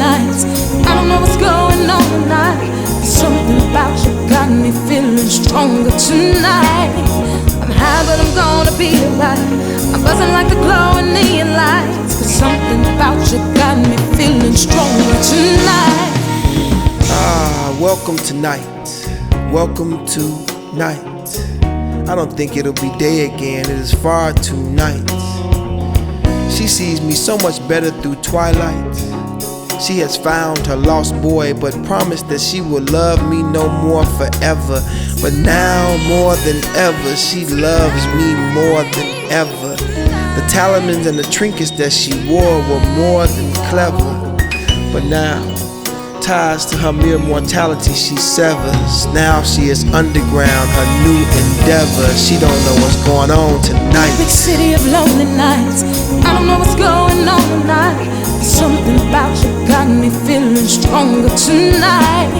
nights. I don't know what's going on tonight. Something about you got me feeling stronger tonight. I'm high but I'm gonna be alright. I'm buzzing like the glowing neon lights. Cause something about you got me feeling stronger tonight. Welcome tonight. Welcome to night. I don't think it'll be day again. It is far too night. She sees me so much better through twilight. She has found her lost boy, but promised that she will love me no more forever. But now more than ever, she loves me more than ever. The talismans and the trinkets that she wore were more than clever. But now, ties to her mere mortality she severs. Now she is underground, her new endeavor. She don't know what's going on tonight. Big city of lonely nights. I don't know what's going on tonight. Something about you got me feeling stronger tonight.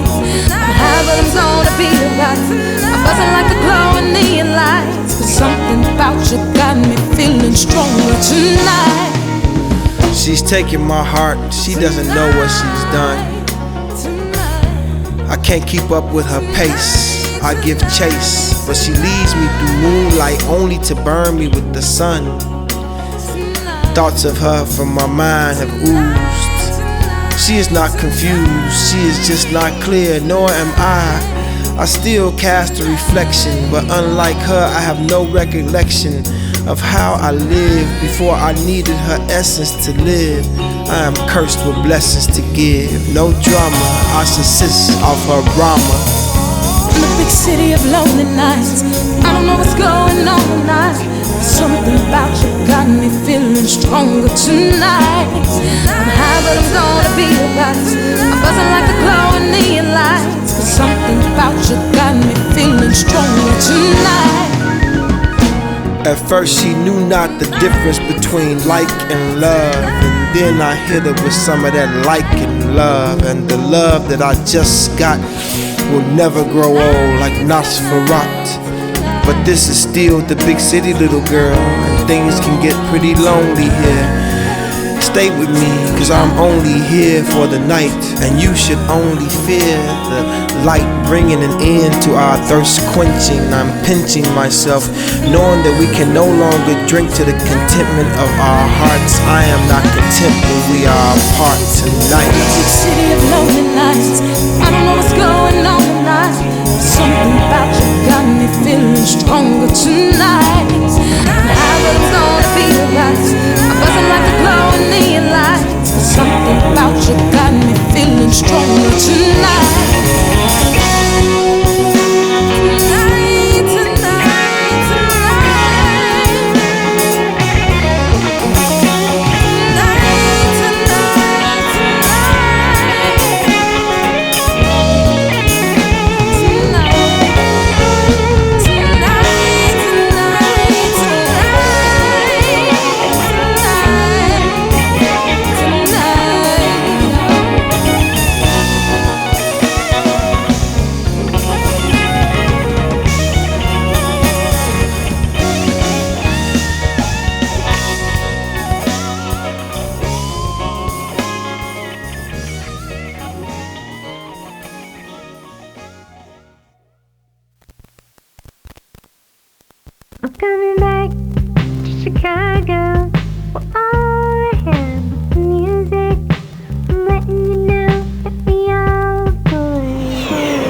I'm high but I'm gonna be alright. I'm buzzing like the glowing neon lights. Cause something about you got me feeling stronger tonight. She's taking my heart, she doesn't know what she's done. I can't keep up with her pace, I give chase, but she leads me through moonlight only to burn me with the sun. Thoughts of her from my mind have oozed. She is not confused, she is just not clear, nor am I. I still cast a reflection, but unlike her I have no recollection of how I lived before I needed her essence to live. I am cursed with blessings to give. No drama, I subsist off her Rama. In the big city of lonely nights, I don't know what's going on tonight. Something about you got me feeling stronger tonight. I'm high but I'm gonna be alright. I'm buzzing like the glowing neon lights. Cause something about you got me feeling stronger tonight. At first she knew not the difference between like and love. And then I hit her with some of that like and love. And the love that I just got will never grow old like Nosferatu. But this is still the big city, little girl, and things can get pretty lonely here. Stay with me, cause I'm only here for the night. And you should only fear the light bringing an end to our thirst quenching. I'm pinching myself, knowing that we can no longer drink to the contentment of our hearts. I am not content when we are apart tonight. Big city of lonely nights, I don't know what's going on tonight. Something about you got me feeling stronger tonight. I'm high but I'm gonna be alright. I'm buzzing like the glowing neon lights. Something about you got me feeling stronger tonight. I'm coming back to Chicago for all I have but music. I'm letting you know that we all going down.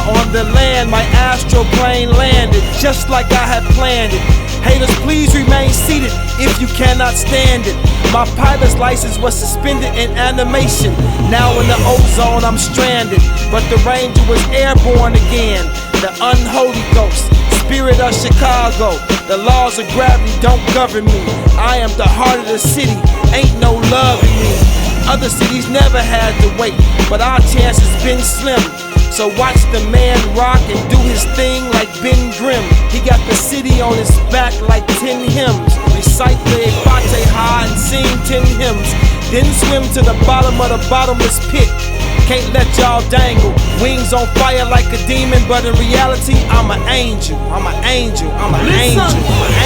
On the land, my astral plane landed just like I had planned it. Haters, please remain seated if you cannot stand it. My pilot's license was suspended in animation. Now in the ozone I'm stranded, but the Ranger was airborne again. The unholy ghost, spirit of Chicago. The laws of gravity don't govern me. I am the heart of the city, ain't no love in me. Other cities never had to wait, but our chance has been slim. So watch the man rock and do his thing like Ben Grimm. He got the city on his back like 10 hymns. Recite the Fatiha and sing 10 hymns. Didn't swim to the bottom of the bottomless pit. Can't let y'all dangle. Wings on fire like a demon, but in reality, I'm an angel. I'm an angel. I'm an angel.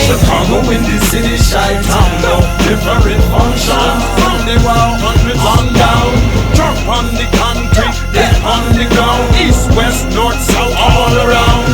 Chicago in the city, Chi-Town, no different function. From the raw hundreds on down. Drop on the concrete, dead on the ground. East, west, north, south, all around.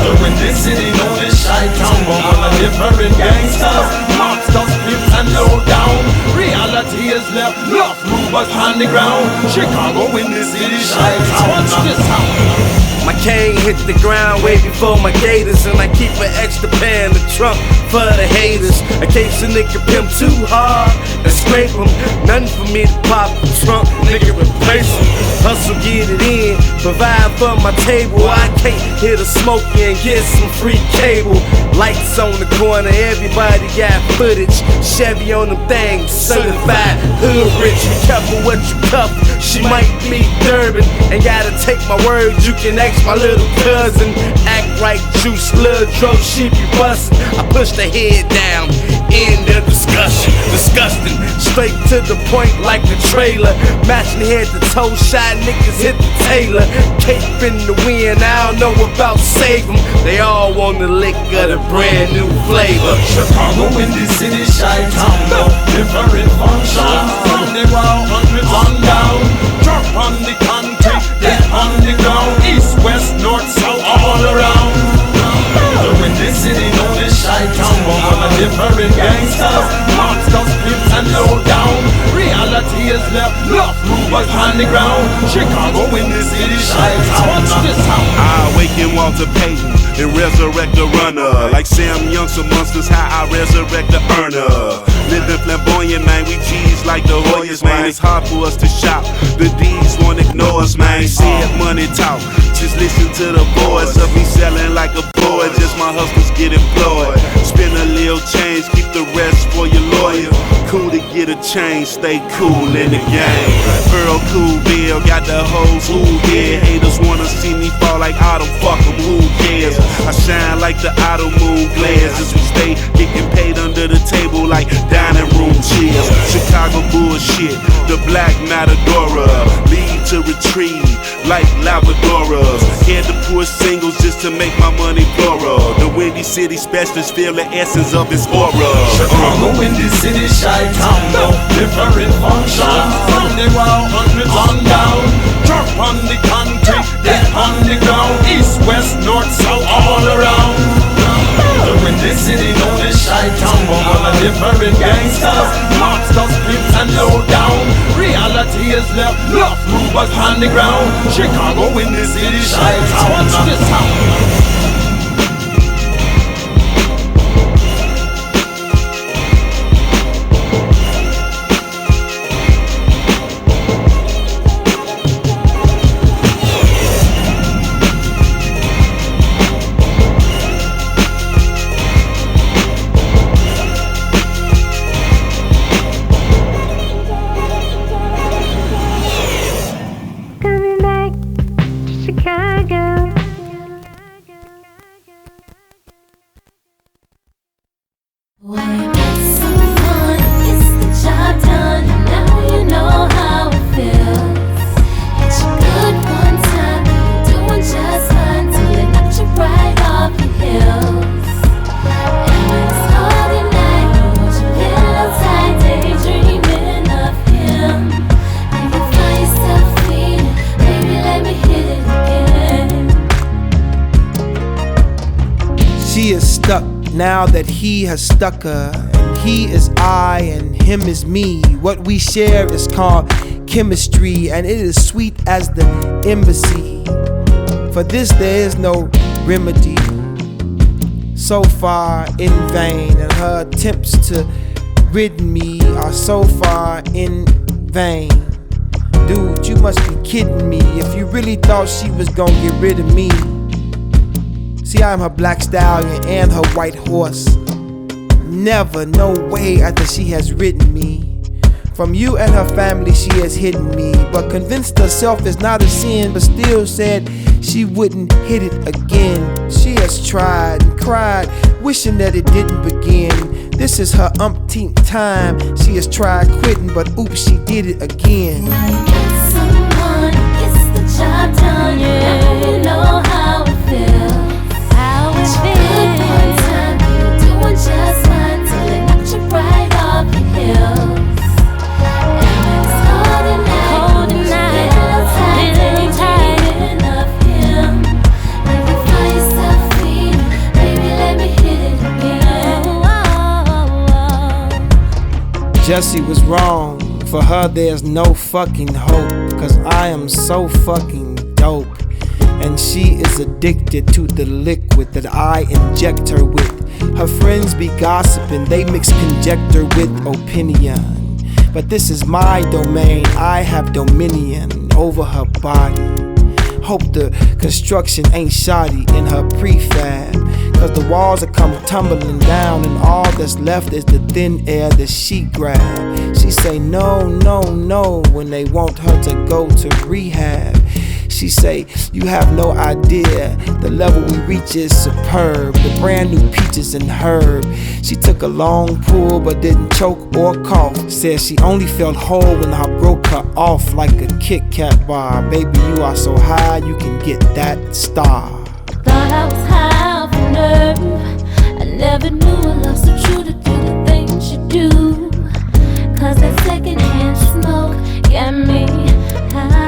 So in this city, known as Chi-Town, but all the different gangsters, mobsters, pimps, and low down. Reality is left, love movers on the ground. Chicago in the city, Chi-Town. Watch this out. My cane hit the ground way before my gators, and I keep an extra pair in the trunk for the haters. In case a nigga pimp too hard and scrape him, nothing for me to pop the trunk, nigga replace him. Hustle, get it in, provide for my table. I can't hit a smoky and get some free cable. Lights on the corner, everybody got footage. Chevy on them things, certified hood rich. Be careful what you cuff, she might be Durban. And gotta take my word, you can ask my little cousin. Act right, juice, little dro, she be bustin'. I push the head down, end of discussion. Disgusting, straight to the point like a trailer. Matching head to toe, shot niggas hit the tailor. Cape in the wind, I don't know about save them. They all want the lick of the brand new flavor. Chicago in the city, Chi-Town, no different function. From the raw hundreds on down. Drop on the concrete, dead on the ground. East, west, north, south, all around. So in this city, known as Chi-Town, but all the different gangsters, mobsters, pimps, and low down. Reality is left, love movers on the ground. Chicago in the city, Chi-Town. Watch this out. I awaken Walter Payton and resurrect the runner. Like Sam Young's amongst us, how I resurrect the earner. Living flamboyant, man, we G's like the Hoyas, man. It's hard for us to shop, the D's won't ignore us, man. Said money talk, just listen to the voice of me selling like a boy. Just my hustlers get employed. Spend a little change, keep the rest for your lawyer. Cool to get a change, stay cool in the game. Earl Cool Bill got the hoes, who yeah. Haters wanna see me fall like Autumn, fuck them, who cares? I shine like the autumn moon glares as we stay getting paid under the table like dining room chairs. Chicago bullshit, the black Matadora, lead to retreat like Lavadoras. Had to push singles just to make my money plural. The Windy City specialists feel the essence of its aura. Chicago in the city, Chi-Town, no different function. From the raw hundreds on down. Drop on the concrete, dead on the ground. East, west, north, south, all around. So in this city, known as Chi-Town, but all the different gangsters, mobsters, pimps, and low down. Reality is left, love movers on the ground. Chicago in the city, Chi-Town. Watch this out. Coming back to Chicago. When you met someone, it's the job done, and now you know how it feels. Had you good one time, you're doing just fine till it knocked you right off your heels. And when it's hard at night, you hold your pillow tight, daydreaming of him. And you find yourself feeling, baby, let me hit it again. She is stuck now that he has stuck her, and he is I and him is me. What we share is called chemistry, and it is sweet as the embassy. For this there is no remedy. So far in vain, and her attempts to rid me are so far in vain. Dude, you must be kidding me if you really thought she was gonna get rid of me. See, I'm her black stallion and her white horse. Never, no way after she has ridden me. From you and her family she has hidden me, but convinced herself it's not a sin, but still said she wouldn't hit it again. She has tried and cried, wishing that it didn't begin. This is her umpteenth time. She has tried quitting, but oops, she did it again. Someone gets the job done, now you know how it feels. Good one time, you were doing just fine till it knocked you right off your heels. And it's cold at night, little tight, dreaming of him. And you find yourself feeling, baby, let me hit it again. Jessie was wrong. For her there's no fucking hope, cause I am so fucking dope. And she is addicted to the liquid that I inject her with. Her friends be gossiping, they mix conjecture with opinion. But this is my domain, I have dominion over her body. Hope the construction ain't shoddy in her prefab, cause the walls are come tumbling down and all that's left is the thin air that she grabbed. She say no, no, no when they want her to go to rehab. She say, you have no idea, the level we reach is superb. The brand new peaches and herb. She took a long pull but didn't choke or cough. Says she only felt whole when I broke her off like a Kit Kat bar. Baby, you are so high, you can get that star. Thought I was high off a nerve. I never knew a love so true to do the things you do. Cause that secondhand smoke got me high.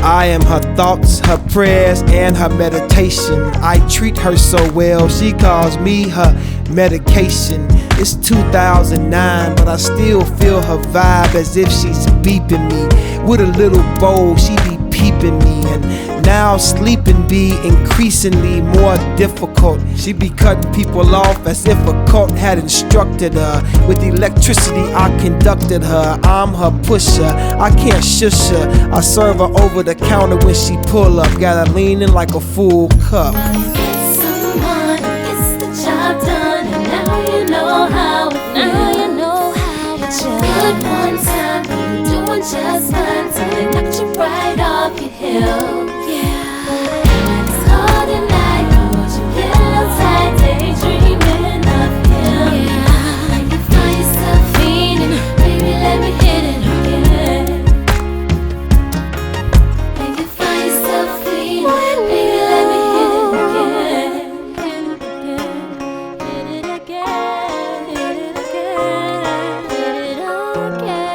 I am her thoughts, her prayers, and her meditation. I treat her so well, she calls me her medication. It's 2009, but I still feel her vibe as if she's beeping me. With a little bowl, she be peeping me. And now sleeping be increasingly more difficult. She be cutting people off as if a cult had instructed her. With electricity I conducted her, I'm her pusher, I can't shush her. I serve her over the counter when she pull up. Got her leaning like a full cup. Someone gets the job done, and now you know how it feels. Now you know how it feels. Good one time, you were doing just fine till it knocked you right off your hill. And it's hard at night, but you get outside daydreaming of him. And you find yourself feeling, baby, let me hit it again. And you find yourself feeling, baby, let me hit it again. Hit it again, hit it again, hit it again.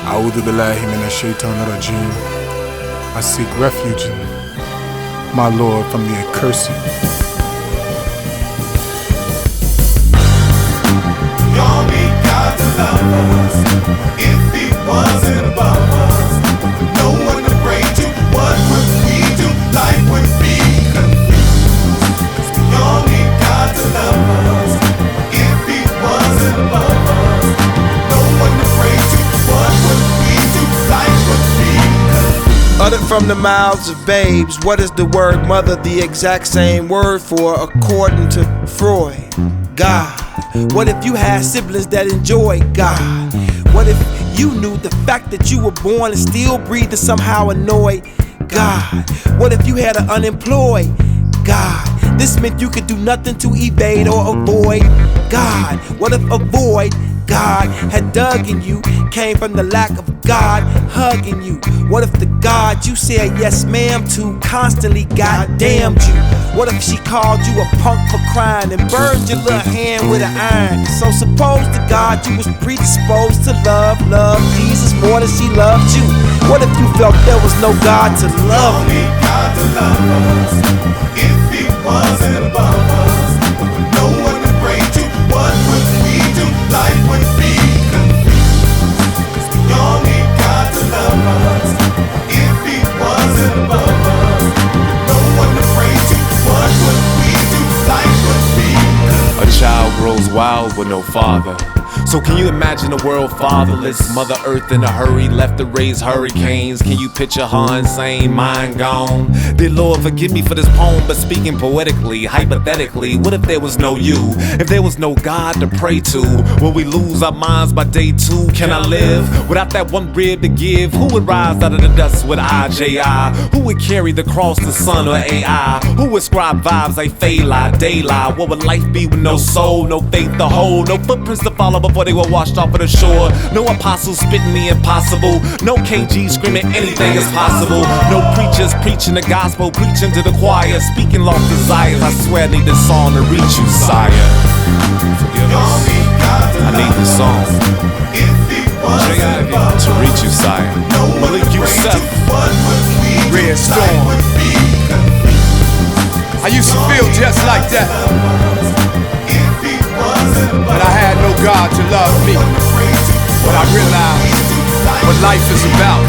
A'udhu billahi minash shaitanir rajim. I seek refuge in my Lord from the accursed. Y'all need God to love us. If He wasn't above us, no one to pray to. What would we do? Life would be confused. Y'all need God to love us. If He wasn't above us, no one to pray to. What would we do? Life would be confused. Uttered from the mouths of babes, what is the word mother? The exact same word for, according to Freud, God. What if you had siblings that enjoyed God? What if you knew the fact that you were born and still breathing somehow annoyed God? What if you had an unemployed God? This meant you could do nothing to evade or avoid God. What if avoid God had dug in you came from the lack of God hugging you? What if the God you said yes ma'am to constantly goddamned you? What if she called you a punk for crying and burned your little hand with an iron? So suppose to God you was predisposed to love Jesus more than she loved you. What if you felt there was no God to love you? Only God to love us. If He wasn't above us, no one to pray to. What would we do? Life would be confused. Y'all need God to love us. If He wasn't above us, with no father. So can you imagine a world fatherless? Mother Earth in a hurry, left to raise hurricanes. Can you picture her insane, mind gone? Dear Lord, forgive me for this poem, but speaking poetically, hypothetically, what if there was no you? If there was no God to pray to? Will we lose our minds by day 2? Can I live without that one rib to give? Who would rise out of the dust with IJI? Who would carry the cross to sun or AI? Who would scribe vibes like Fayla, daylight? What would life be with no soul, no faith to hold, no footprints to follow before they were washed off of the shore? No apostles spitting the impossible, no KG screaming anything is possible, no preachers preaching the gospel, preaching to the choir, speaking lost desires. I swear I need this song to reach you, sire. Forgive us. I need this song to reach you, sire. Malik, Yusef. Red Storm. I used to feel just like that, but I had no God to love me. But I realized what life is about.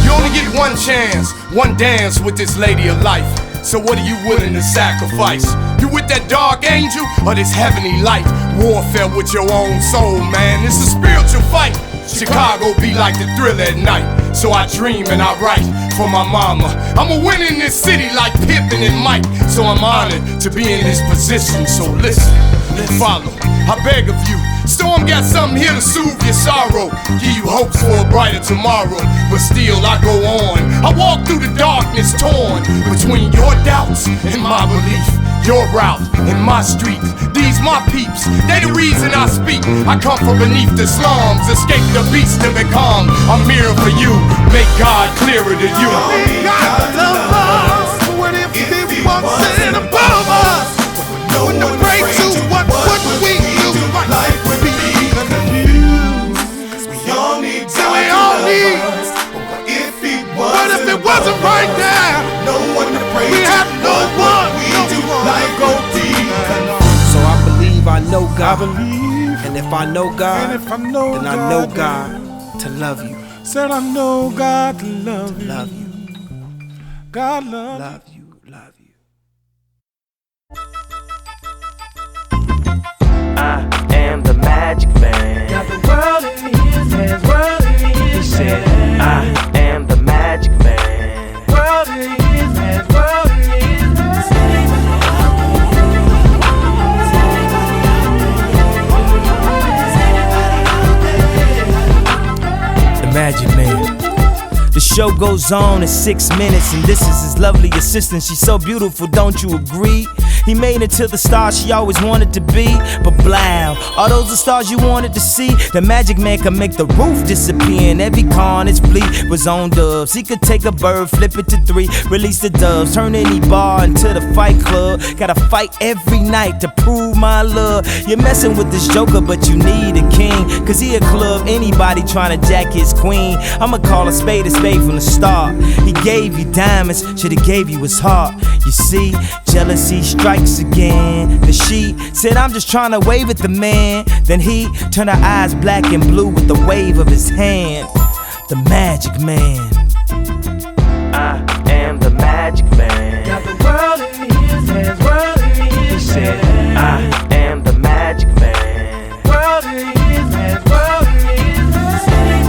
You only get one chance, one dance with this lady of life. So what are you willing to sacrifice? You with that dark angel or this heavenly light? Warfare with your own soul, man. It's a spiritual fight. Chicago be like the thrill at night. So I dream and I write for my mama. I'm a win in this city like Pippin and Mike. So I'm honored to be in this position. So listen and follow, I beg of you. Storm got something here to soothe your sorrow, give you hopes for a brighter tomorrow. But still I go on, I walk through the darkness torn between your doubts and my belief. Your route and my street, these my peeps, they the reason I speak. I come from beneath the slums, escape the beast to become a mirror for you. Make God clearer to you. God love us, what if they want sin above us? When the breakthrough, what would we do? Life would be confused. We all need God. We all need. What if it wasn't right there? No one to pray. We have no one. Life go deep. So I believe I know God. And if I know God, then I know God to love you. Said I know God to love you. Love you. God love you. Love you. I am the magic man. Got the world in his hands, world in his hands. I am the magic man. World in his hands, world in his hands. The Magic Man. The show goes on in 6 minutes, and this is his lovely assistant. She's so beautiful, don't you agree? He made it to the star she always wanted to be. But blow, all those the stars you wanted to see. The Magic Man can make the roof disappear, and every car on its fleet was on dubs. He could take a bird, flip it to 3, release the doves, turn any bar into the fight club. Gotta fight every night to prove my love. You're messing with this joker, but you need a king, cause he a club anybody trying to jack his queen. I'ma call a spade from the start. He gave you diamonds, should've gave you his heart. You see, jealousy strikes again. The she said, I'm just trying to wave at the man. Then he turned her eyes black and blue with the wave of his hand. The Magic Man. I am the Magic Man. Got the world in his hands, world in his hands. I am the Magic Man. World in his hands, world in his hands.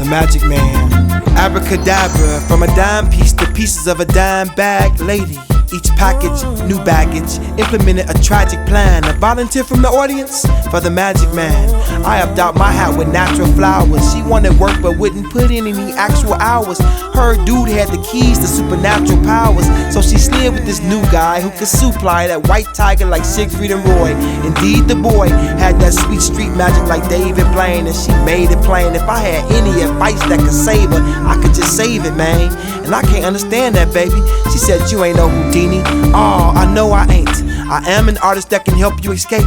Magic Man, abracadabra, from a dime piece to pieces of a dime bag. Lady, each package, new baggage, implemented a tragic plan. A volunteer from the audience for the Magic Man. I upped out my hat with natural flowers. She wanted work but wouldn't put in any actual hours. Her dude had the keys to supernatural powers, so she slid with this new guy who could supply that white tiger like Siegfried and Roy. Indeed, the boy had that sweet street magic like David Blaine, and she made it plain. If I had any advice that could save her, I could just save it, man. And I can't understand that, baby. She said, you ain't no Houdini. Oh, I know I ain't. I am an artist that can help you escape.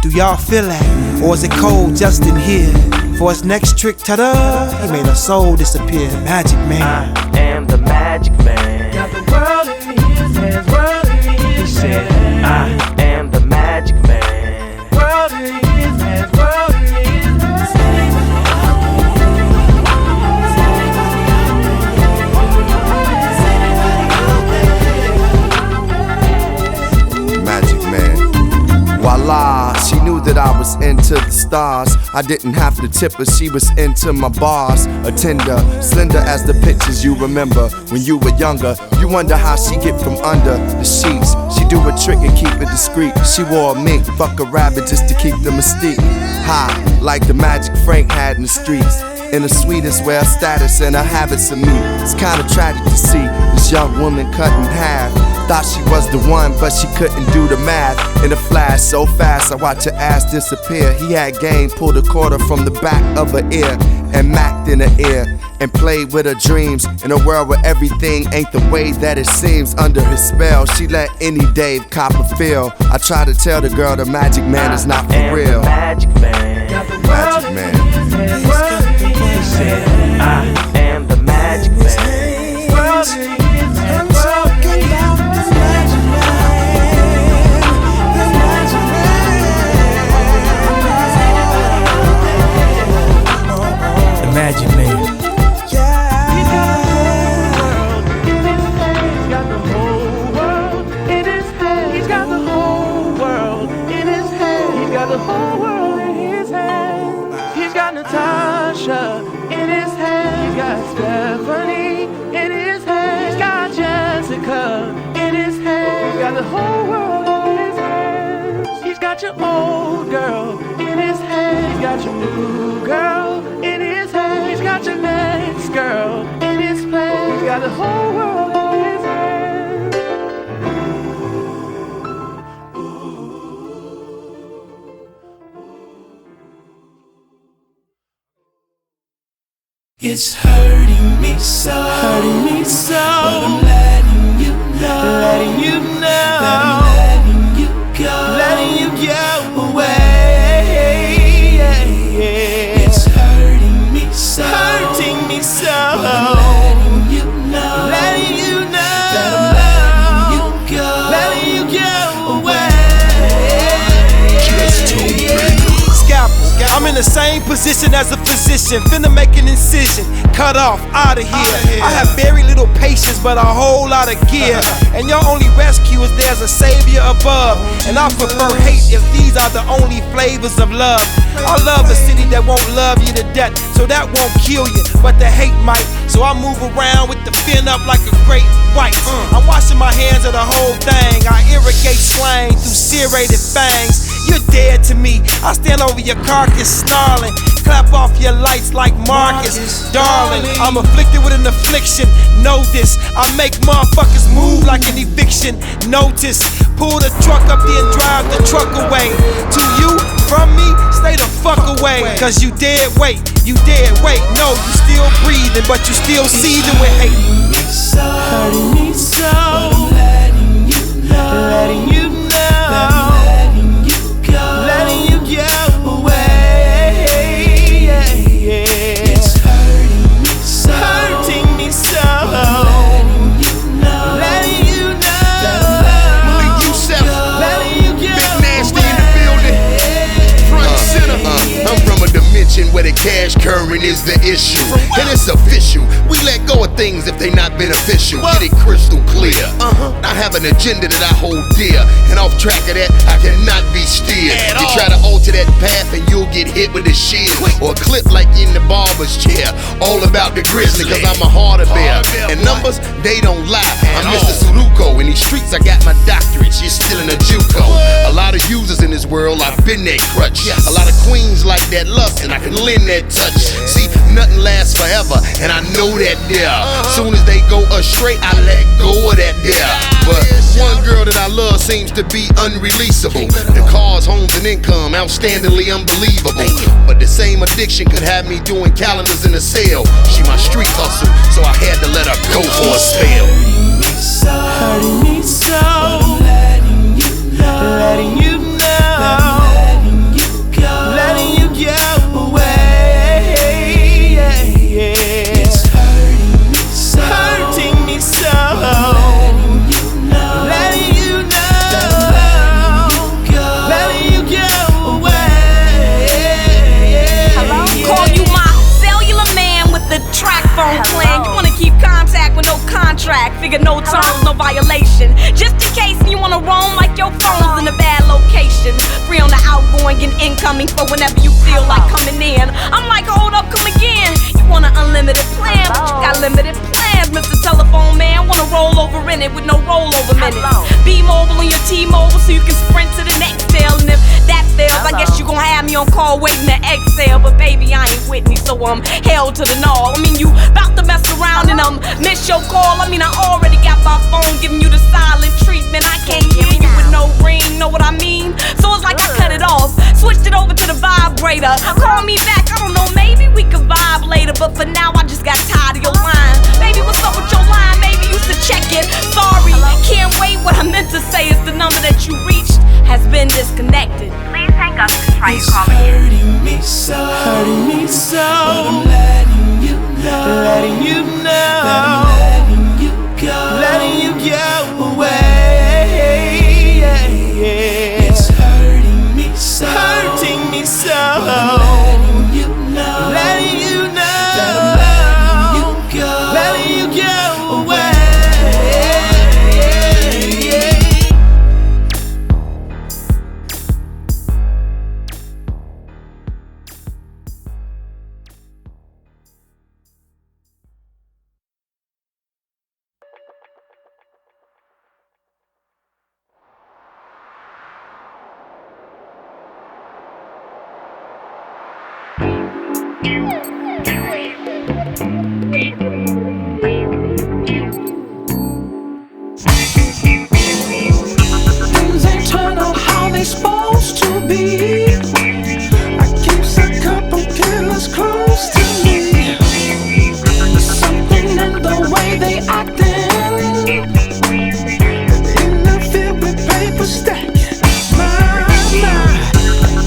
Do y'all feel that? Or is it cold just in here? For his next trick, ta-da, he made her soul disappear. Magic Man. I am the Magic Man. Got the world in his hands, world in his hands. I am the Magic Man. World in his hands, world in his hands. voila, she knew that I was into the stars. I didn't have to tip her, she was into my bars. A tender, slender as the pictures you remember when you were younger. You wonder how she get from under the sheets. She do a trick and keep it discreet. She wore a mink, fuck a rabbit just to keep the mystique high, like the magic Frank had in the streets. In the sweetest way, her status and her habits of me. It's kinda tragic to see this young woman cut in half. Thought she was the one, but she couldn't do the math. In a flash, so fast, I watched her ass disappear. He had game, pulled a quarter from the back of her ear and macked in her ear and played with her dreams. In a world where everything ain't the way that it seems. Under his spell, she let any Dave Copper feel. I try to tell the girl the magic man is not for real. Magic man. Magic man. I am the magic man. I'm talking about the magic man. The magic man. The magic man. Natasha in his hand, he's got Stephanie in his hand, he's got Jessica in his hand, he's got the whole world in his hands. He's got your old girl in his hand, he's got your new girl in his hand, he's got your next girl in his plan, he's got the whole world in his hands. It's hurting me so, but I'm letting you know, that I'm letting you go away. It's hurting me so, but I'm letting you know, that I'm letting you go away. I'm in the same position as a physician, finna make an incision, cut off, out of here. I have very little patience, but a whole lot of gear. And your only rescue is there's a savior above. And I prefer hate if these are the only flavors of love. I love a city that won't love you to death, so that won't kill you, but the hate might. So I move around with the fin up like a great white. I'm washing my hands of the whole thing. I irrigate slang through serrated fangs. You're dead to me. I stand over your carcass snarling, clap off your lights like Marcus. Darling, I'm afflicted with an affliction. Know this, I make motherfuckers move like an eviction notice. Pull the truck up there and drive the truck away. To you, from me, stay the fuck away. Cause you dead weight, no, you still breathing, but you still seething with hate. Hurting me so, letting you know, letting you go away. It's hurting me so, letting you know, Malik, Yusef, letting you go Big Nastee in the building, front and center. I'm from a dimension where the cash current is the issue, and it's official. We let go of things if they not beneficial. Get it crystal clear. I have an agenda that I hold dear, and off track of that, I cannot be steered. You try to alter that path and you'll get hit with a shield or a clip like in the barber's chair. All about the grizzly, cause I'm a harder bear. And numbers, they don't lie. I'm Mr. Sudoku. In these streets, I got my doctorate. She's still in a JUCO. A lot of users in this world, I've been that crutch. A lot of queens like that lust, and I can lend that touch. See, nothing lasts forever, and I know that there. Soon as they go astray, I let go of that there. But one girl that I love seems to be unreleasable. The cars, homes, and income, outstandingly unbelievable. But the same addiction could have me doing calendars in a sale. She my street hustle, so I had to let her go for a spell. hurting me so, letting you know, letting you go away. It's hurting me so, letting you know, letting you go away. Hello? Call you my cellular man with the track phone plan. You wanna keep contact with no contract. Figure no terms, no violation. Just in case you you wanna roam like your phone's in a bad location. Free on the outgoing and incoming for whenever you feel like coming in. I'm like, hold up, come again. You want an unlimited plan, but you got limited plans, Mr. Telephone Man. Wanna roll over in it with no rollover minutes. Be mobile on your T-Mobile so you can sprint to the next sale. And if that fails, I guess you gon' have me on call waiting to exhale. But baby, I ain't Whitney, so I'm held to the gnaw. I mean, you bout to mess around and miss your call. I mean, I already got my phone giving you the silent treatment. I can't hear you with no ring, know what I mean? So it's like I cut it off, switched it over to the vibrator. Call me back, I don't know, maybe we could vibe later. But for now, I just got tired of your line. Baby, what's up with your line? Maybe you should check it. Sorry, can't wait. What I meant to say is the number that you reached has been disconnected. Please hang up and try to call me. Hurting me so, hurting me so. But I'm letting you know, letting you know that I'm letting you go away. It's hurting me so, hurting me so. But I'm letting you know, letting you know that I'm letting you go away. Things ain't turn out how they supposed to be. I keeps a couple killers close to me. Something in the way they acting, interfere with paper stacking. My,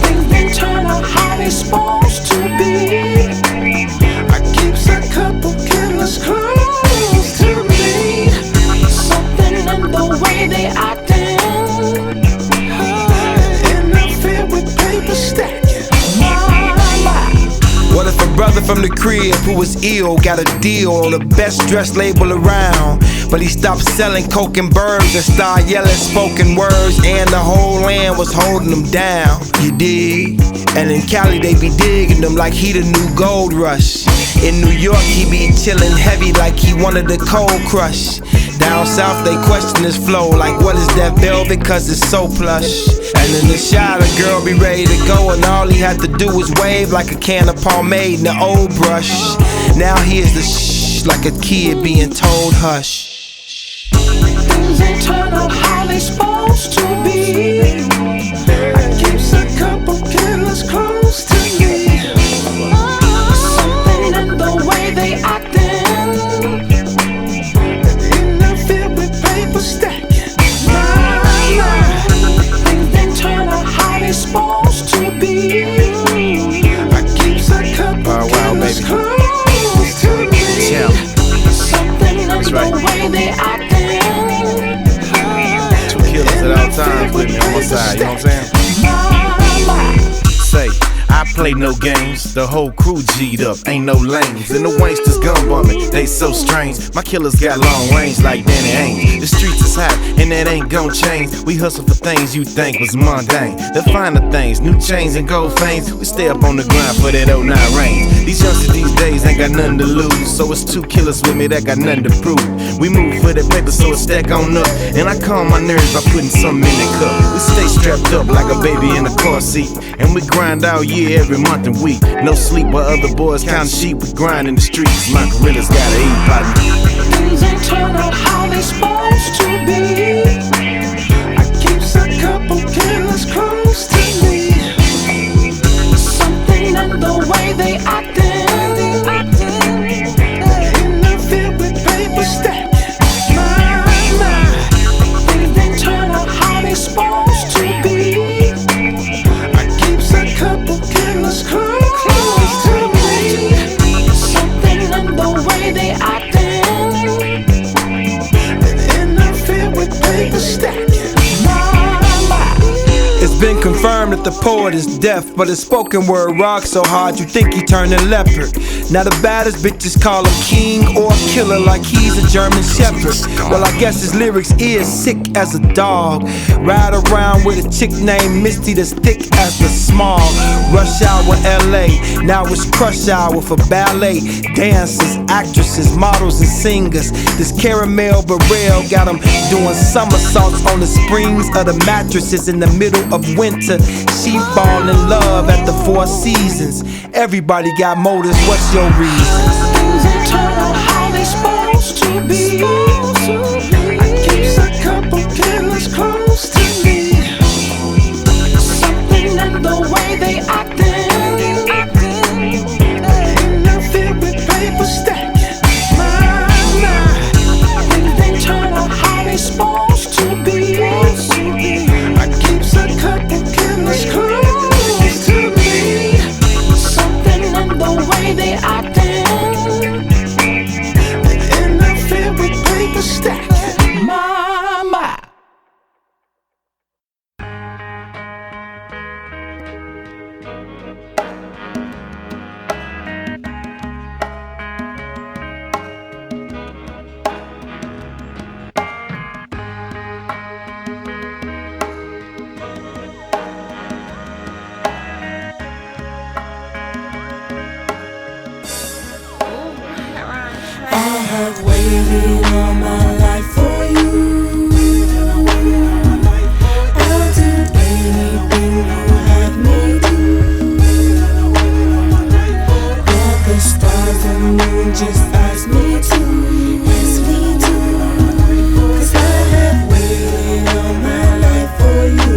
things ain't turn out how they supposed to be. I keeps a couple killers close to me. Something in the way they acting, interfere with paper stacking. What if a brother from the crib who was ill got a deal on the best dressed label around, but he stopped selling coke and birds and started yelling spoken words, and the whole land was holding him down, you dig? And in Cali they be digging him like he the new gold rush. In New York he be chillin' heavy like he wanted the cold crush. Down south they question his flow like what is that velvet cause it's so plush. And in the shot a girl be ready to go and all he had to do was wave like a can of pomade in the old brush. Now he is the shh like a kid being told hush. Things ain't turn out how they supposed to be. I keeps a couple killers close to me. Something in the way they acting, interfere with paper stacking. Things ain't turn out how they supposed to be. I keeps a couple killers close to me. Something in the way they acting. Two killers at all times with me on my side, you know what I'm saying? Say, I play no games, the whole crew G'd up, ain't no lanes. And the wanksters gun bumping, they so strange. My killers got long range like Danny Ainge. The streets is hot, and that ain't gon' change. We hustle for things you think was mundane. The finer things, new chains and gold fangs. We stay up on the grind for that 09 range. These youngsters these days ain't got nothing to lose, so it's two killers with me that got nothing to prove. We move for that paper so it stack on up, and I calm my nerves by putting something in the cup. We stay strapped up like a baby in a car seat, and we grind all year, every month and week. No sleep while other boys counting sheep. We grind in the streets, my gorillas gotta eat, partner. Things ain't turn out how they supposed to be. I keeps a couple killers close to me. Something in the way they acting, interfere with paper stacking. Things ain't turn out how they supposed to be. I keeps a couple killers close to me. Something in the way they acting, interfere with paper stacking. confirm that the poet is deaf, but his spoken word rocks so hard you think he turned a leopard. Now the baddest bitches call him king or killer like he's a German shepherd. Well, I guess his lyrics is sick as a dog. Ride around with a chick named Misty that's thick as the smog. Rush hour LA, now it's crush hour for ballet dancers, actresses, models and singers. This caramel barrel got them doing somersaults on the springs of the mattresses in the middle of winter. She fall in love at the Four Seasons. Everybody got motives, what's your reason? Things ain't turn out how they supposed to be. I keep a couple killers close to me. Something in the way they acting, and I feel with paper stacking. Things ain't turn out how they supposed to be. I keep a couple killers close to me. Something in the way they acting, and I feel with paper stacking. My. I have waited all my life for you. I'll do anything you have me do. Grab the stars and moon, just ask me to. Yes, we do. 'Cause I have waited all my life for you.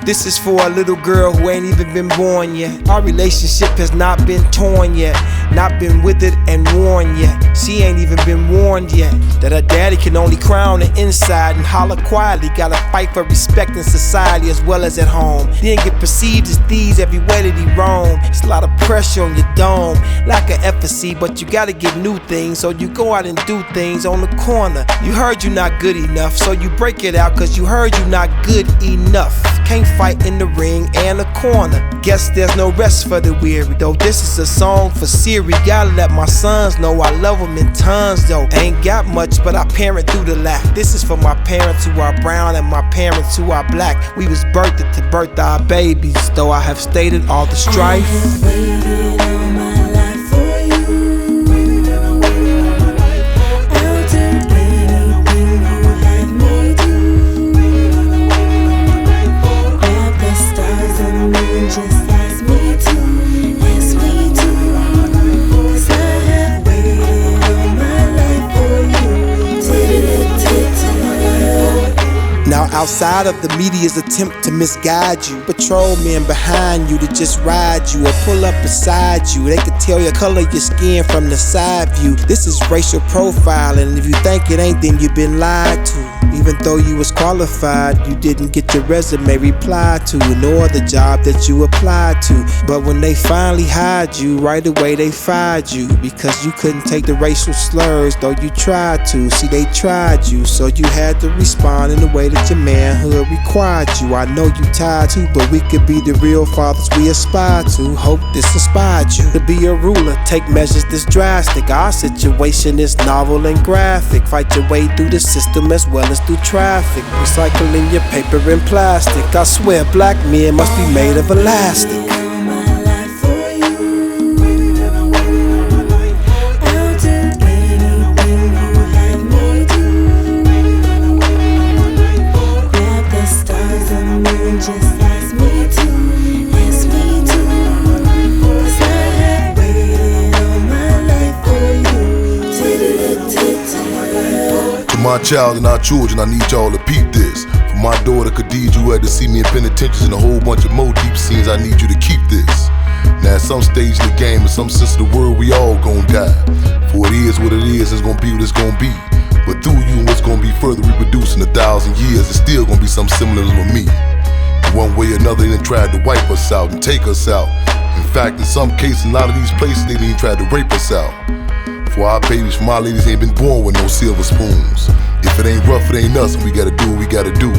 This is for a little girl who ain't even been born yet. Our relationship has not been torn yet, not been withered and worn yet. She ain't even been warned yet that her daddy can only cry on the inside and holler quietly. Gotta fight for respect in society as well as at home. Then get perceived as thieves everywhere that he roam. It's a lot of pressure on your dome, lack of efficacy, but you gotta get new things, so you go out and do things on the corner. You heard you not good enough, so you break it out, cause you heard you not good enough. Can't fight in the ring and the corner. Guess there's no rest for the weary, though this is a song for Siri. Gotta let my sons know I love them in tons, though. Ain't got much, but I parent through the lack. This is for my parents who are brown and my parents who are black. We was birthed to birth our babies, though I have stated all the strife. I have waited all my life for you. I'll do anything you have me do. Grab the stars and moon, just ask me to. Yes, we do. 'Cause I have waited all my life for you. Now outside of the media's attempt to misguide you, patrolmen behind you to just ride you or pull up beside you, they could tell your color your skin from the side view. This is racial profiling. If you think it ain't, then you've been lied to. Even though you was qualified, you didn't get your resume replied to, nor the job that you applied to. But when they finally hired you, right away they fired you, because you couldn't take the racial slurs, though you tried to. See, they tried you, so you had to respond in the way that your manhood required you. I know you tired too, but we could be the real fathers we aspire to. Hope this inspired you to be a ruler, take measures this drastic. Our situation is novel and graphic. Fight your way through the system as well as through traffic. Recycling your paper and plastic. I swear black men must be made of elastic. My child and our children, I need y'all to peep this. For my daughter Khadija, who had to see me in penitentiaries and a whole bunch of more deep scenes, I need you to keep this. Now at some stage in the game, in some sense of the world, we all gon' die. For it is what it is, it's gonna be what it's gonna be. But through you and what's gonna be further reproduced in 1,000 years, it's still gonna be something similar with me. In one way or another, they done tried to wipe us out and take us out. In fact, in some cases, in a lot of these places, they done even tried to rape us out. For our babies, from our ladies ain't been born with no silver spoons. If If it ain't rough, it ain't us, and we gotta do what we gotta do.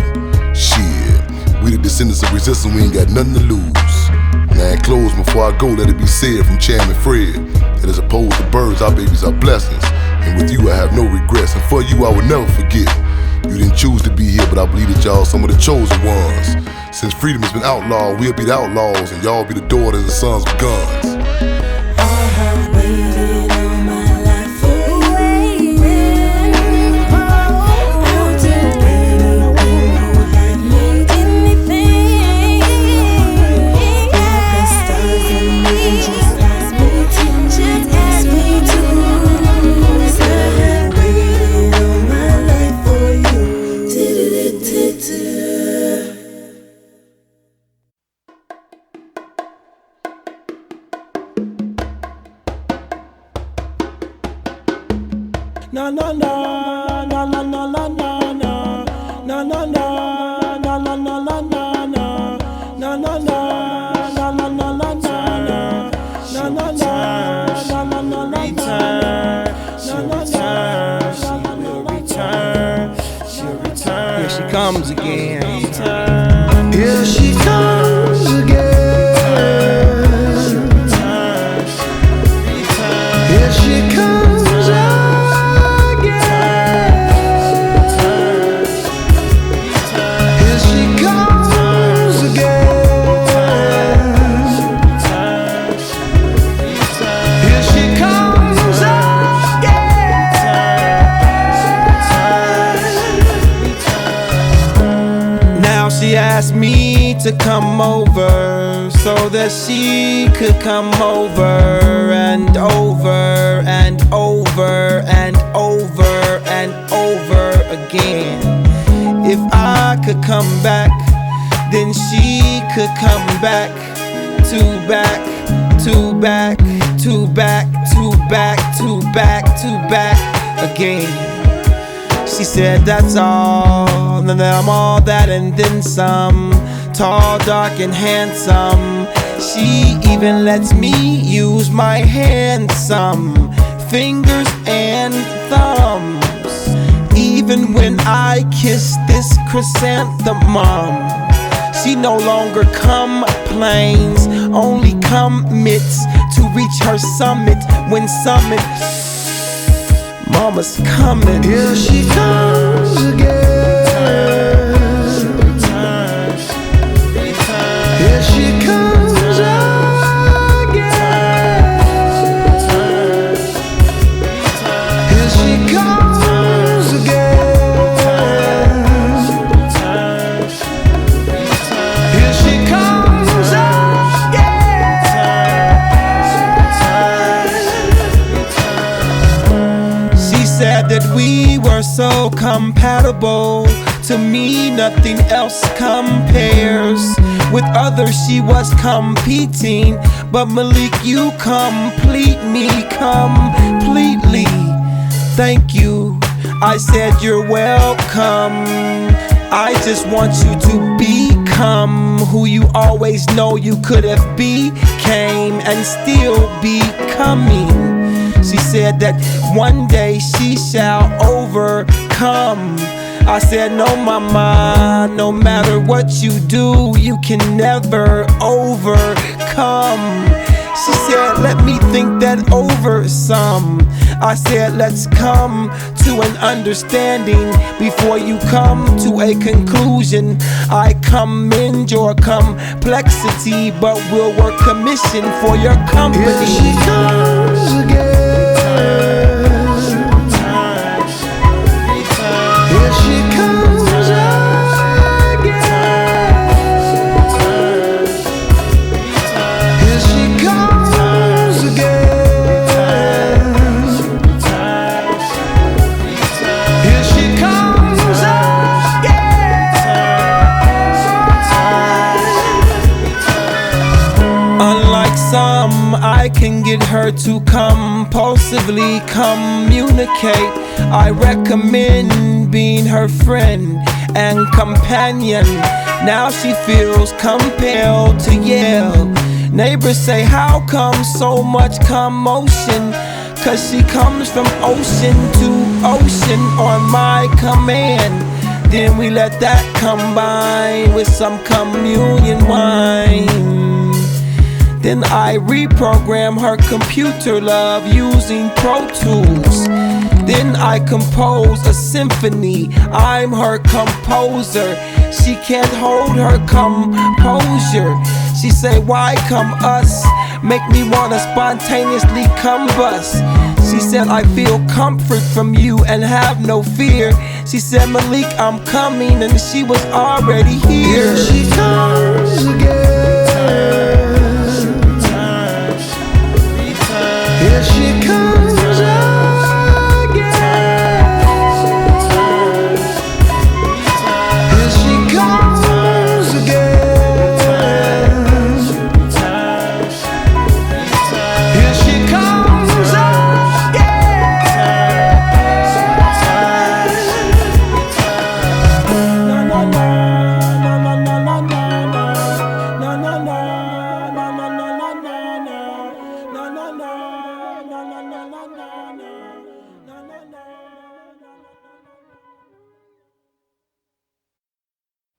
Shit, we the descendants of resistance, we ain't got nothing to lose. Now in close, before I go, let it be said from Chairman Fred, that as opposed to birds, our babies are blessings. And with you, I have no regrets, and for you, I will never forget. You didn't choose to be here, but I believe that y'all some of the chosen ones. Since freedom has been outlawed, we'll be the outlaws, and y'all be the daughters and sons with guns. Na na na na na na na na na na na na na na na na na na na na Here she comes again. Here she comes again. Here she comes again. Here she comes again. Here she comes again. Now she asked me to come over so that she could come over and over and over and over and over again. If I could come back, then she could come back to back to back to back to back to back to back again. She said that's all, and then I'm all that and then some. Tall, dark, and handsome. She even lets me use my handsome fingers and thumbs. Even when I kiss this chrysanthemum, she no longer complains, only commits to reach her summit. When summit, mama's coming. Here she comes again. Here she comes again. Here she comes again. Here she comes again. She said that we were so compatible. To me, nothing else compares. With others, she was competing, but Malik, you complete me completely. Thank you. I said you're welcome. I just want you to become who you always know you could have became and still becoming. She said that one day she shall overcome. I said, no, mama, no matter what you do, you can never overcome. She said, let me think that over some. I said, let's come to an understanding before you come to a conclusion. I commend your complexity, but we'll work commission for your company. Here she comes again. Here she comes again. Here she comes again. Here she comes again. Unlike some, I can get her to compulsively communicate. I recommend being her friend and companion. Now she feels compelled to yell. Neighbors say, how come so much commotion? 'cause she comes from ocean to ocean on my command. Then we let that combine with some communion wine. Then I reprogram her computer love using Pro Tools. Then I compose a symphony, I'm her composer. She can't hold her composure. She say, why come us? Make me wanna spontaneously combust. She said, I feel comfort from you and have no fear. She said, Malik, I'm coming, and she was already here. Here she comes again. Here she comes again. Here she comes again. Here she comes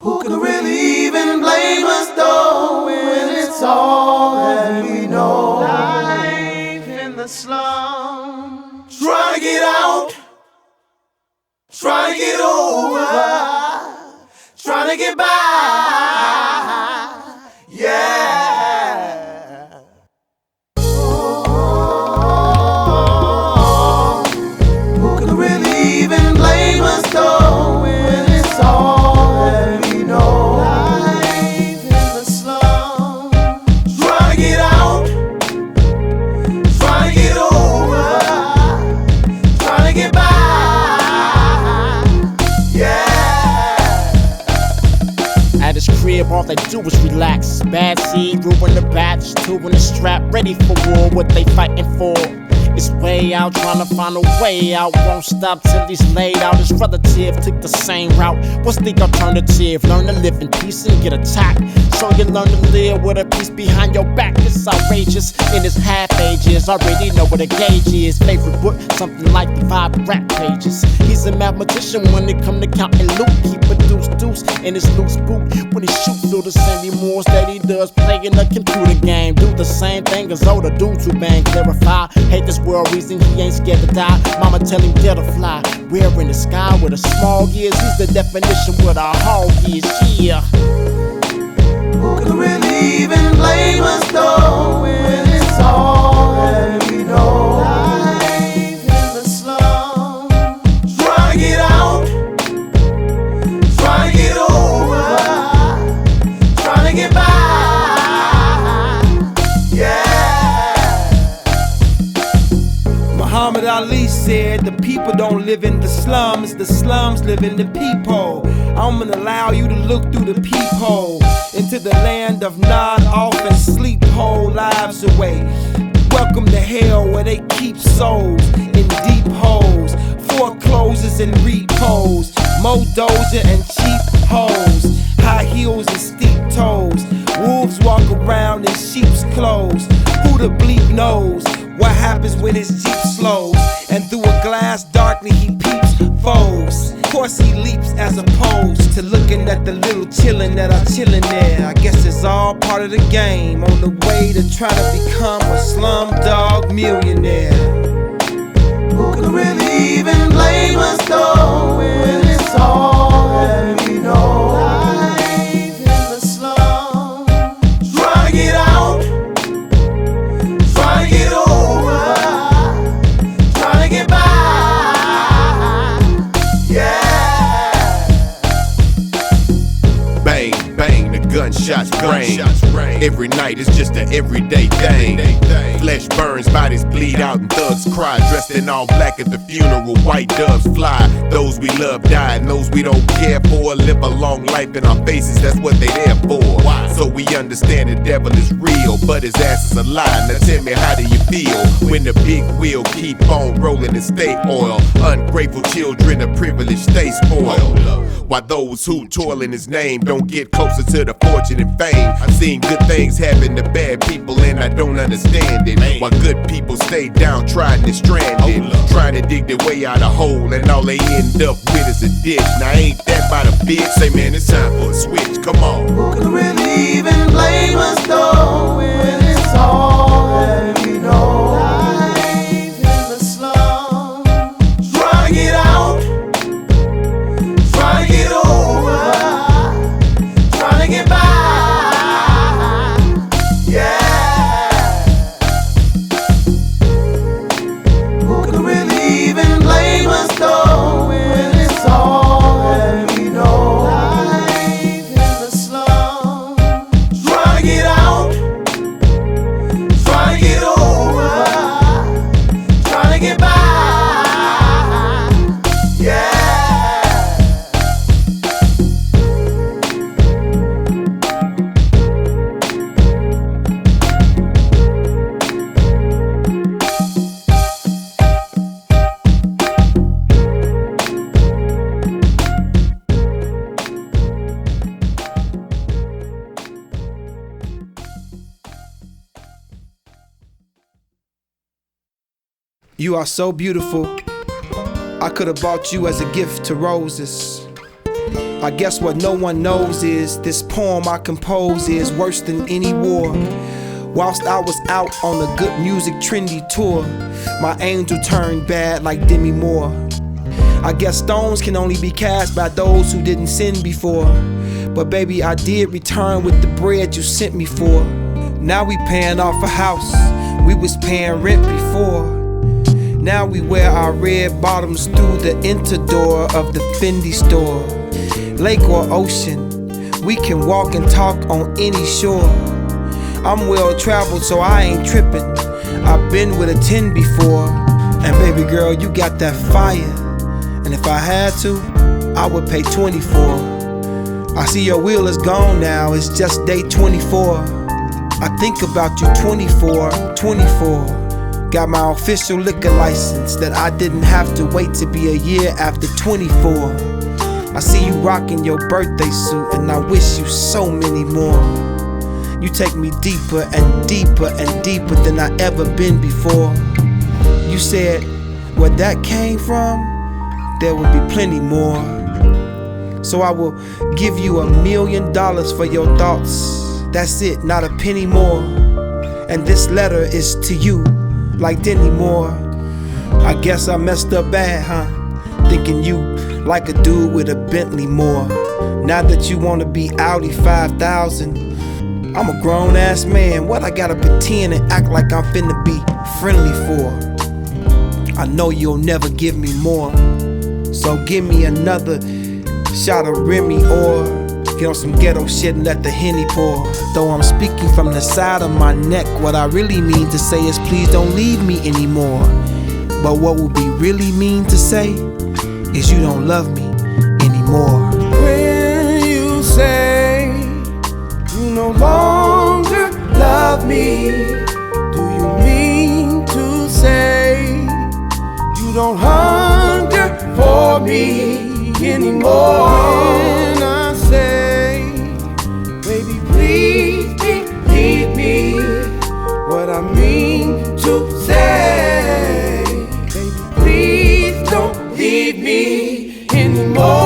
Who could really even blame us though when it's all that we know? Life in the slum, trying to get out, trying to get over, trying to get by, yeah. Oh, who could really even blame us though when it's all that we know? Life in the slum, trying to get out, trying to get over, trying to get by, yeah. At his crib, all they do is relax. Bad seed, ruin the batch, two in the strap, ready for war. What they fighting for? It's way out, trying to find a way out. Won't stop till he's laid out. His relative took the same route. What's the alternative? Learn to live in peace and get attacked. So you learn to live with a piece behind your back. It's outrageous in his half ages. Already know what a gauge is. Favorite book, something like the 5 rap pages. He's a mathematician when it come to counting loot. Keep a deuce in his loose boot. When he shoot through the same remorse that he does playing a computer game. Do the same thing as older dudes who bang. Clarify, hate this world, reason he ain't scared to die. Mama tell him dare to fly. We're in the sky with a small gears. He's the definition what a hog is, yeah. Who could really even blame us though when it's all that we know? Life in the slum, trying to get out, trying to get over, trying to get by, yeah. Muhammad Ali said the people don't live in the slums live in the peephole. I'm gonna allow you to look through the peephole into the land of nod off and sleep whole lives away. Welcome to hell where they keep souls in deep holes, foreclosures and repos, Mo Doja and cheap hoes, high heels and steep toes. Wolves walk around in sheep's clothes. Who the bleep knows what happens when his Jeep slows? And through a glass darkly he peeps foes. Of course he leaps as opposed to looking at the little chillin' that are chillin' there. I guess it's all part of the game on the way to try to become a slumdog millionaire. Who could really even blame us though when it's all that we know? Life in the slum, trying to get out, trying to get over, trying to get by, yeah. Bang, bang, the gunshots rain. Every night is just an everyday thing. Flesh burns, bodies bleed out, and thugs cry. Dressed in all black at the funeral, white doves fly. Those we love die, and those we don't care for live a long life in our faces, that's what they there for. So we understand the devil is real, but his ass is a lie. Now tell me, how do you feel when the big wheel keep on rolling and stay oil? Ungrateful children of privilege stay spoiled, while those who toil in his name don't get closer to the fortune and fame. I've seen good things happen to bad people and I don't understand it. While good people stay downtrodden and stranded, trying to dig their way out a hole, and all they end up with is a ditch. Now ain't that by the bitch? Say man, it's time for a switch, come on. Who could really even blame us though, when it's all that we know? Life in the slum, trying to get out, trying to get over, trying to get by. You are so beautiful. I could have bought you as a gift to roses. I guess what no one knows is this poem I compose is worse than any war. Whilst I was out on a good music trendy tour, my angel turned bad like Demi Moore. I guess stones can only be cast by those who didn't sin before. But baby, I did return with the bread you sent me for. Now we paying off a house, we was paying rent before. Now we wear our red bottoms through the enter door of the Fendi store. Lake or ocean, we can walk and talk on any shore. I'm well traveled, so I ain't tripping. I've been with a 10 before. And baby girl, you got that fire. And if I had to, I would pay 24. I see your wheel is gone now, it's just day 24. I think about you 24. Got my official liquor license that I didn't have to wait to be a year after 24. I see you rocking your birthday suit and I wish you so many more. You take me deeper and deeper and deeper than I ever been before. You said where that came from, there would be plenty more. So I will give you $1 million for your thoughts. That's it, not a penny more. And this letter is to you, like Denny Moore. I guess I messed up bad, huh? Thinking you like a dude with a Bentley more. Now that you wanna be Audi 5000, I'm a grown ass man. What I gotta pretend and act like I'm finna be friendly for? I know you'll never give me more. So give me another shot of Remy or get on some ghetto shit and let the Henny pour. Though I'm speaking from the side of my neck, what I really mean to say is please don't leave me anymore. But what would be really mean to say is you don't love me anymore. When you say you no longer love me, do you mean to say you don't hunger for me anymore? When I say, baby, please believe me, what I mean to say, baby, please don't leave me anymore.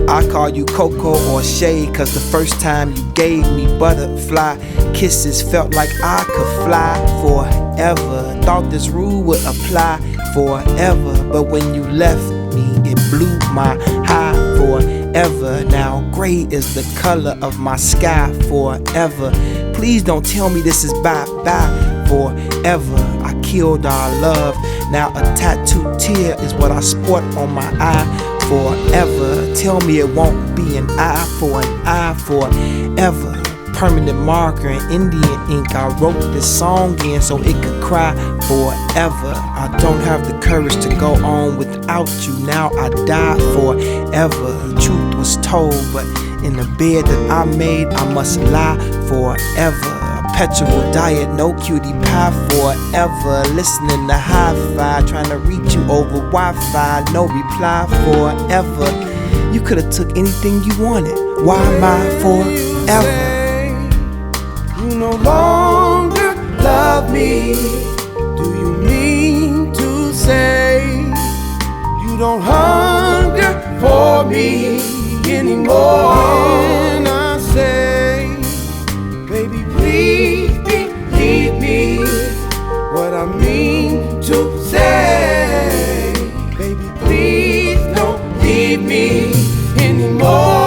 I call you Coco or Shay, cause the first time you gave me butterfly kisses felt like I could fly forever. Thought this rule would apply forever, but when you left me, it blew my high forever. Now gray is the color of my sky forever. Please don't tell me this is bye-bye forever. I killed our love, now a tattooed tear is what I sport on my eye forever. Tell me it won't be an eye for an eye forever. Permanent marker and Indian ink, I wrote this song in so it could cry forever. I don't have the courage to go on without you, now I die forever. Truth was told, but in the bed that I made, I must lie forever. Perpetual diet, no cutie pie forever. Listening to hi-fi, trying to reach you over Wi-Fi, no reply forever. You could've took anything you wanted. Why my forever? You no longer love me. Do you mean to say you don't hunger for me anymore? When I say, baby, please believe me, what I mean to say, baby, please don't leave me anymore.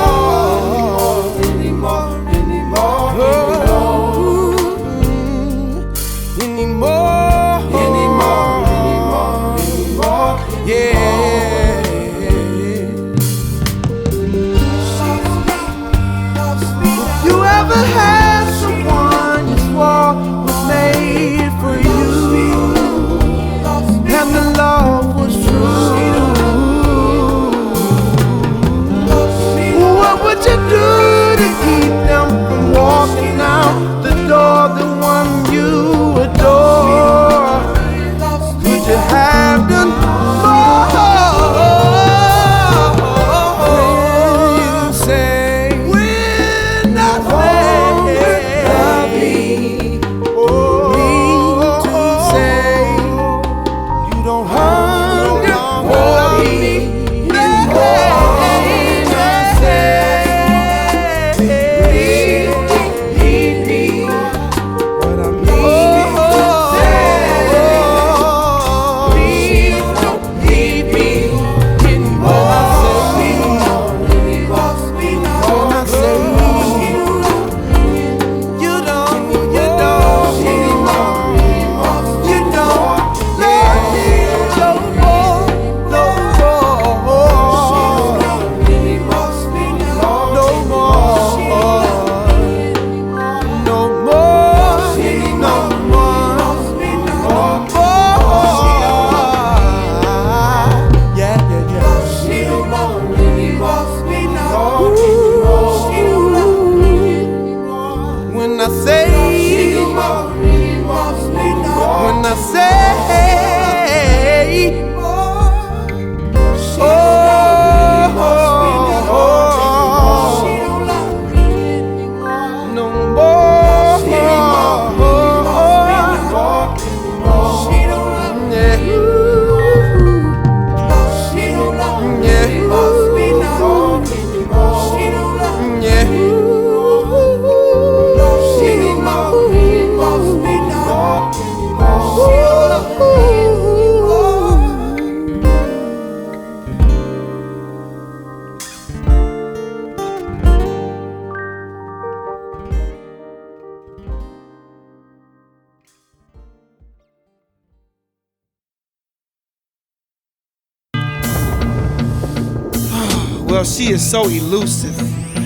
Well, she is so elusive,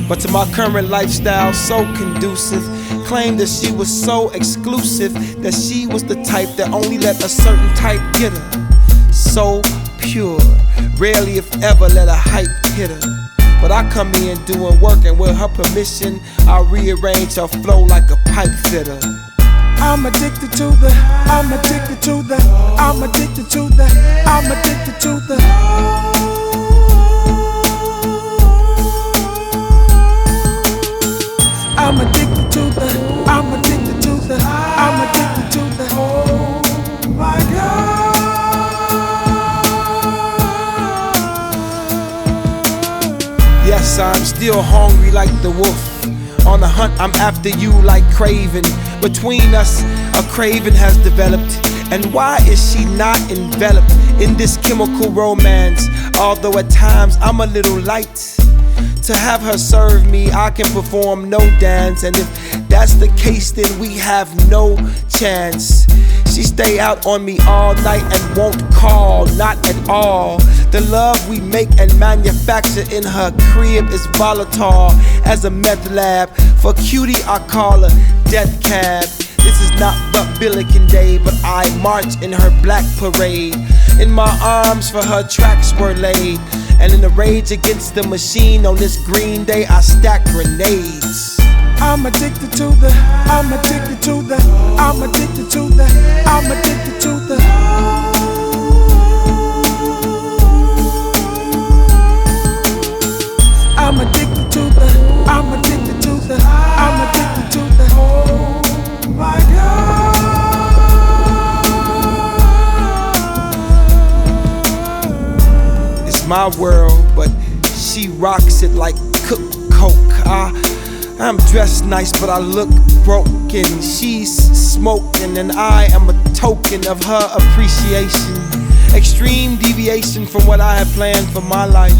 but to my current lifestyle, so conducive. Claimed that she was so exclusive, that she was the type that only let a certain type get her. So pure, rarely if ever let a hype hit her. But I come in doing work, and with her permission, I rearrange her flow like a pipe fitter. I'm addicted to the, I'm addicted to the, I'm addicted to the, I'm addicted to the. I'm addicted to the, I'm addicted to the, I'm addicted to the. Oh my God. Yes, I'm still hungry like the wolf. On the hunt, I'm after you like Craven. Between us, a craving has developed. And why is she not enveloped in this chemical romance? Although at times I'm a little light. To have her serve me, I can perform no dance. And if that's the case, then we have no chance. She stay out on me all night and won't call, not at all. The love we make and manufacture in her crib is volatile as a meth lab. For cutie, I call her Death Cab. This is not but Billiken Day, but I march in her black parade. In my arms for her tracks were laid, And in the rage against the machine on this green day, I stack grenades. I'm addicted to the, I'm addicted to the, I'm addicted to the, I'm addicted to the. I'm addicted to the, I'm addicted to the, I'm addicted to the. Oh my God. It's my world, but she rocks it like coke. I'm dressed nice, but I look broken. She's smoking, and I am a token of her appreciation. Extreme deviation from what I had planned for my life.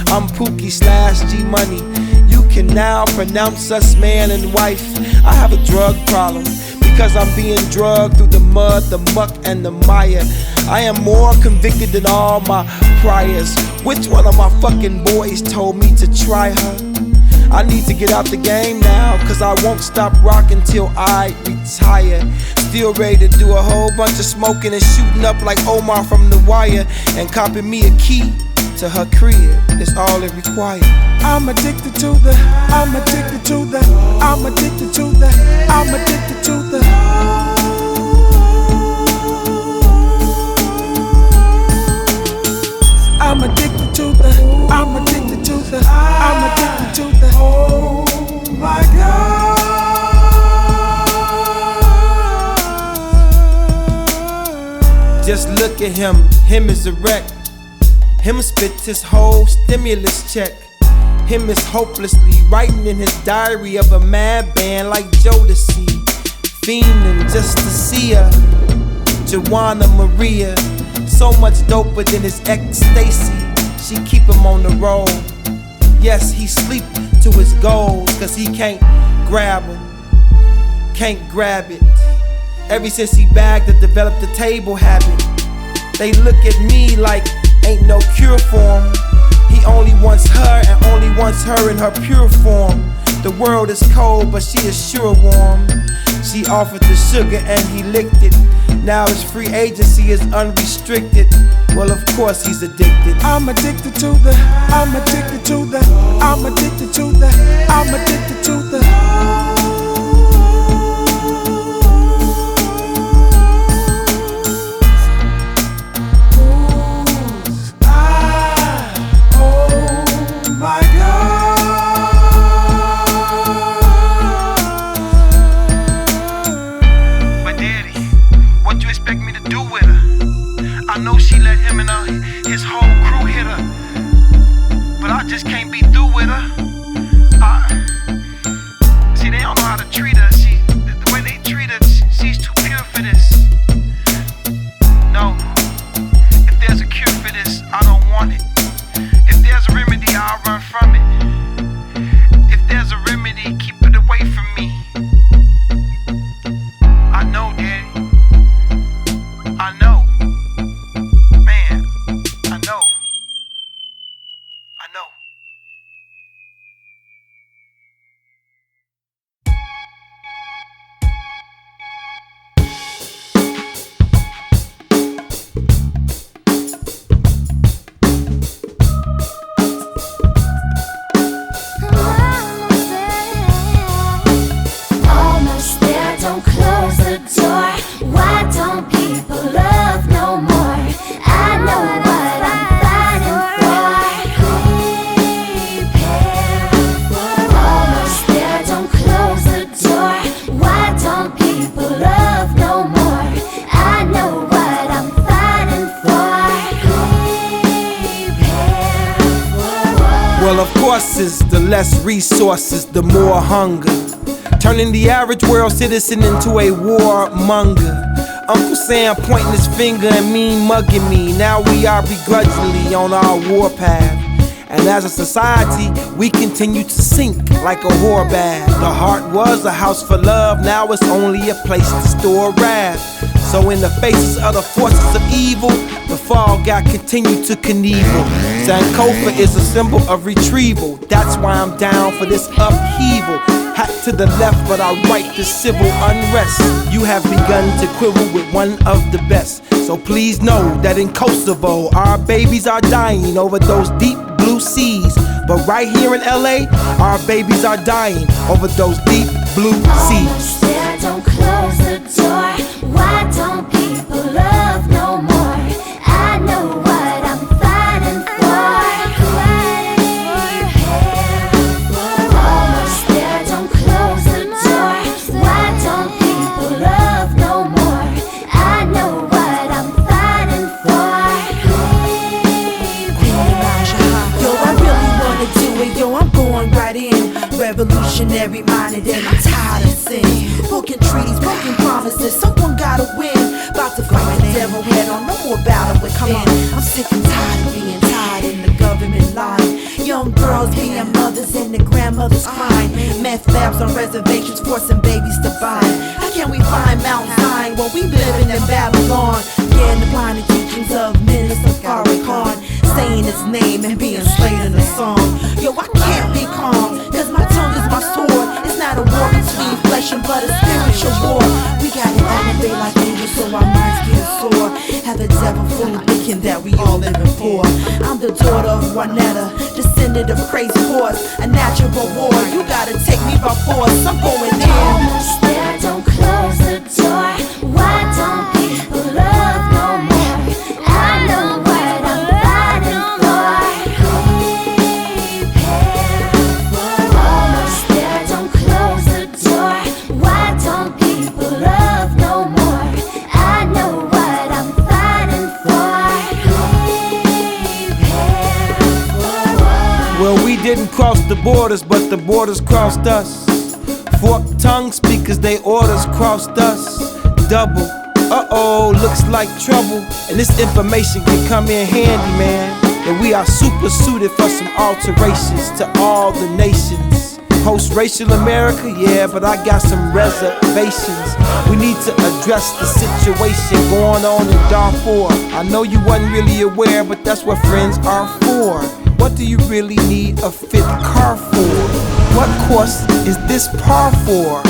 I'm Pookie/G Money. You can now pronounce us man and wife. I have a drug problem because I'm being drugged through the mud, the muck, and the mire. I am more convicted than all my priors. Which one of my fucking boys told me to try her? I need to get out the game now, cause I won't stop rocking till I retire. Still ready to do a whole bunch of smoking and shooting up like Omar from The Wire. And copy me a key to her crib, it's all it requires. I'm addicted to the, I'm addicted to the, I'm addicted to the, I'm addicted to the. I'm addicted to the, I'm addicted to the, I'm addicted to the. Oh my God. Just look at him is a wreck. Him spit his whole stimulus check. Him is hopelessly writing in his diary of a madman like Jodeci. Fiending just to see her, Joanna Maria. So much doper than his ex Stacy. She keep him on the road. Yes, he sleep to his goals, cause he can't grab them, can't grab it. Ever since he bagged and developed the table habit, they look at me like ain't no cure for him. He only wants her and only wants her in her pure form. The world is cold, but she is sure warm. She offered the sugar and he licked it. Now his free agency is unrestricted. Well, of course he's addicted. I'm addicted to the, I'm addicted to the, I'm addicted to the, I'm addicted to the. I know she let him and his whole crew hit her, but I just can't be through with her. See, they don't know how to treat her. The way they treat her, she's too pure for this. No, if there's a cure for this, I don't want it. If there's a remedy, I'll run from it. If there's a remedy, keep it away from me. I know, Daddy. I know. Man, I know. I know. Almost there, don't close the door. Why don't people love no more? I know what I'm fighting for. Prepare for almost there, don't close the door. Why don't people love no more? I know what I'm fighting for. Prepare for Well, of course, it's the less resources, the more hunger. Turning the average world citizen into a warmonger. Uncle Sam pointing his finger and mean mugging me. Now we are begrudgingly on our warpath. And as a society, we continue to sink like a whore bag. The heart was a house for love, now it's only a place to store wrath. So in the faces of the forces of evil, the fall God continued to Knievel. Sankofa is a symbol of retrieval. That's why I'm down for this upheaval. Hat to the left, but I write the civil unrest. You have begun to quibble with one of the best. So please know that in Kosovo, our babies are dying over those deep blue seas. But right here in LA, our babies are dying over those deep blue seas. There, don't close the door. Why don't people love no more? I know what I'm fighting for. Almost there, don't close the door. Why don't people love no more? I know what I'm fighting for. Yo, I really wanna do it, yo, I'm going right in. Revolutionary minded and I'm tired of sin. Broken treaties, broken promises, someone gotta win. About to fight the devil head on, no more battle with men. I'm sick and tired of being tied in the government line. Young girls being mothers and the grandmothers crying. Meth labs on reservations forcing babies to buy. How can we find Mount Zion when we living in Babylon? Getting the blinded teachings of Minister Farrakhan, saying his name and being slayed in a song. Yo, I can't be calm, cause my tongue is my sword. It's not a war between flesh and blood, a spiritual war. We gotta elevate like angels so our minds get sore. Have the devil fool thinking that we all living poor. I'm the daughter of YoNasDa, descendant of crazy horse. A natural war, you gotta take me by force. I'm going in. Almost there, don't close the door. Why don't people love no more? I know what I'm fighting for. Almost there, don't close the door. Why don't people love no more? I know what I'm fighting for. Well, we didn't cross the borders, but the borders crossed us. Forked tongue speakers, they orders crossed us. Double, uh-oh, looks like trouble. And this information can come in handy, man. And we are super suited for some alterations to all the nations. Post-racial America, yeah, but I got some reservations. We need to address the situation going on in Darfur. I know you wasn't really aware, but that's what friends are for. What do you really need a fifth car for? What course is this par for?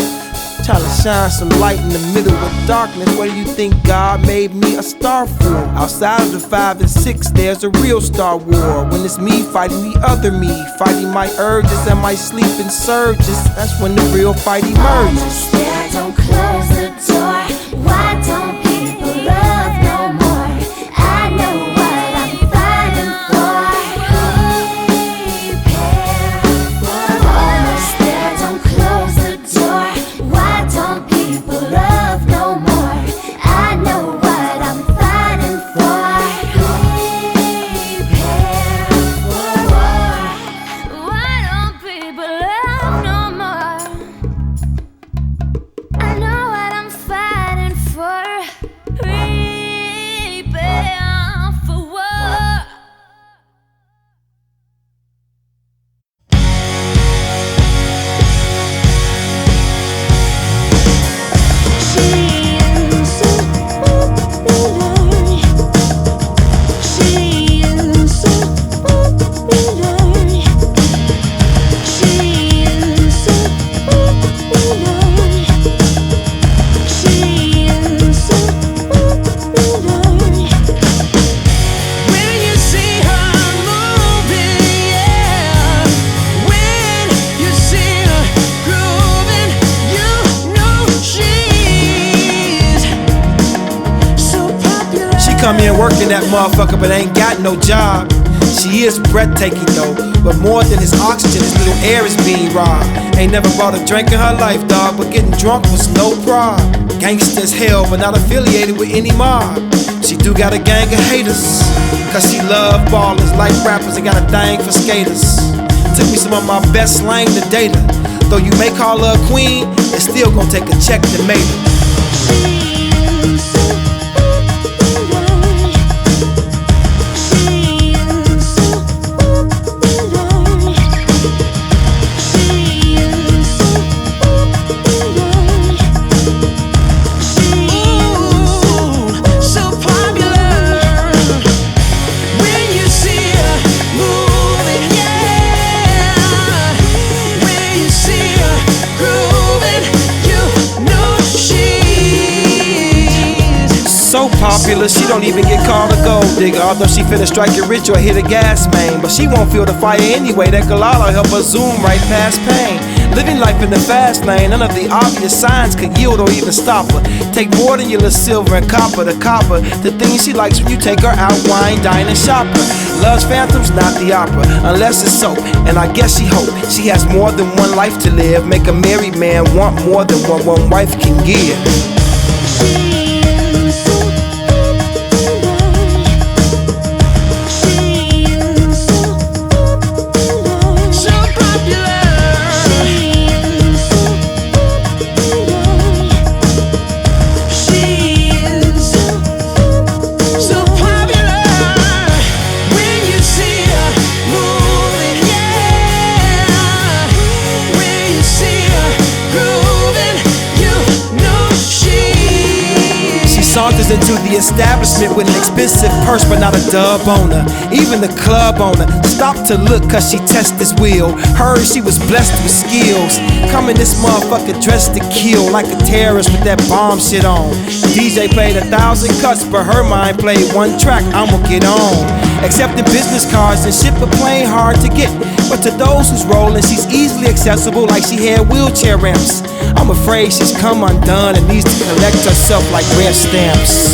Trying to shine some light in the middle of darkness. What do you think God made me a star for? Outside of the 5 and 6, there's a real Star War. When it's me fighting the other me, fighting my urges and my sleeping surges. That's when the real fight emerges. Almost there, don't close the door. Why don't people love no more? I know what I'm fighting for. Almost there, don't close the door. Why don't people love no more? I know what I'm fighting for. Why don't people love no more? I know what I'm fighting for. Prepare for war. Come in working that motherfucker, but ain't got no job. She is breathtaking though, but more than his oxygen, his little air is being robbed. Ain't never bought a drink in her life, dog, but getting drunk was no problem. Gangsta as hell, but not affiliated with any mob. She do got a gang of haters, cause she love ballers like rappers and got a thing for skaters. Took me some of my best slang to date her. Though you may call her a queen, it's still gonna take a check to make her. popular, she don't even get called a gold digger. Although she finna strike it rich or hit a gas main, but she won't feel the fire anyway. That galala help her zoom right past pain. Living life in the fast lane, none of the obvious signs could yield or even stop her. Take more than your little silver and copper to copper. The things she likes when you take her out, wine, dine, and shop her. Loves phantoms, not the opera, unless it's soap. And I guess she hope she has more than one life to live. Make a married man want more than what one wife can give. Saunters into the establishment with an expensive purse, but not a dub owner. Even the club owner stopped to look cause she tested his wheel. Heard she was blessed with skills. Coming this motherfucker dressed to kill like a terrorist with that bomb shit on. DJ played 1,000 cuts, but her mind played one track, I'ma get on. Accepting business cards and ship a plane hard to get. But to those who's rolling, she's easily accessible like she had wheelchair ramps. I'm afraid she's come undone and needs to collect herself like rare stamps.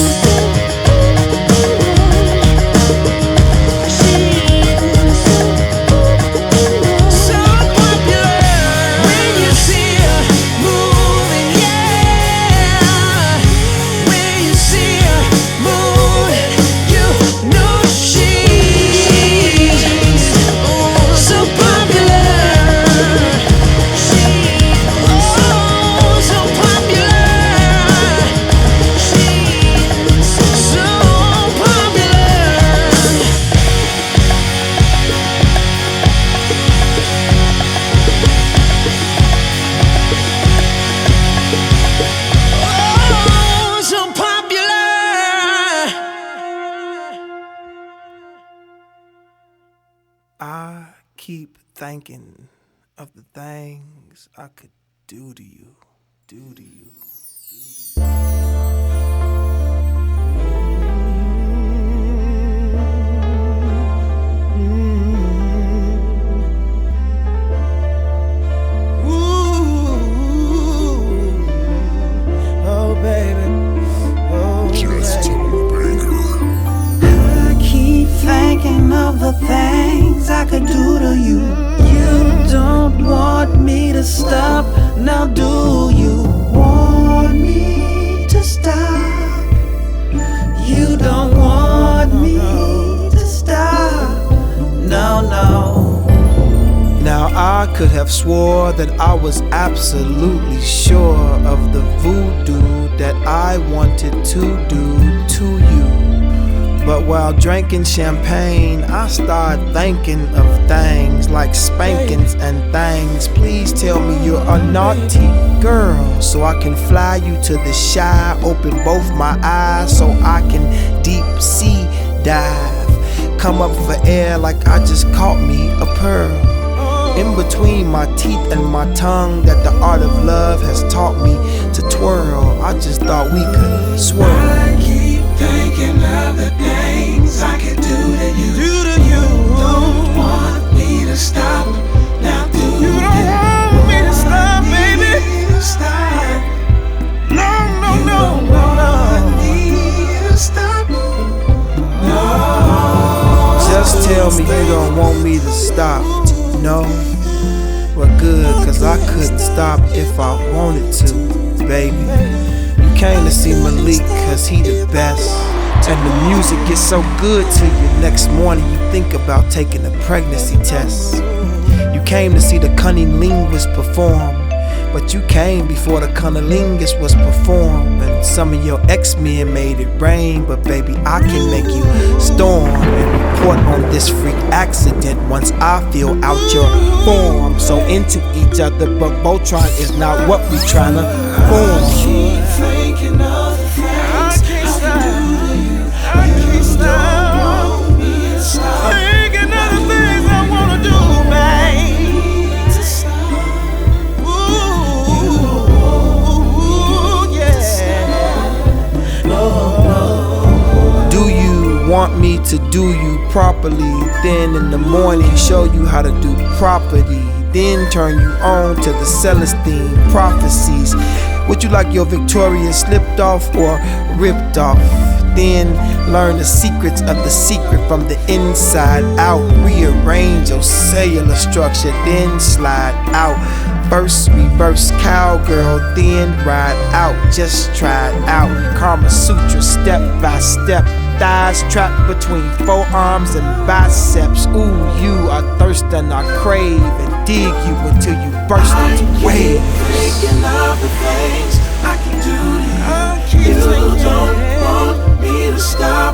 Keep thinking of the things I could do to you, do to you. Oh baby, oh baby. I keep thinking of the things I could do to you. You don't want me to stop, now do you want me to stop? You don't want me to stop, no, no. Now I could have swore that I was absolutely sure of the voodoo that I wanted to do to you. But while drinking champagne, I started thinking of things like spankings and things. Please tell me you're a naughty girl, so I can fly you to the shy. Open both my eyes so I can deep sea dive. Come up for air like I just caught me a pearl. In between my teeth and my tongue that the art of love has taught me to twirl. I just thought we could swirl. I keep thinking of the things I could do to you. You don't want me to stop. Now do you don't want me to stop, baby? Stop. No, no, you no, don't want me to stop. No. Just tell me you don't want me to stop. No, we're good, cause I couldn't stop if I wanted to, baby. You came to see Malik, cause he the best. And the music gets so good to you, next morning you think about taking a pregnancy test. You came to see the cunning linguist perform, but you came before the cunnilingus was performed. And some of your ex-men made it rain, but baby, I can make you storm and report on this freak accident once I feel out your form. So into each other, but Voltron is not what we tryna form. I keep thinking of the things I can do to you. I can't stop. Thinking of the things I wanna do, babe. to do you properly. Then in the morning show you how to do property. Then turn you on to the Celestine prophecies. Would you like your Victoria slipped off or ripped off? Then learn the secrets of the secret from the inside out. Rearrange your cellular structure, then slide out. First reverse cowgirl, then ride out. Just try it out. Karma Sutra, step by step. Thighs trapped between forearms and biceps. Ooh, you are thirsty and I crave and dig you until you burst into waves. Thinking of the things I can do to you. You don't want me to stop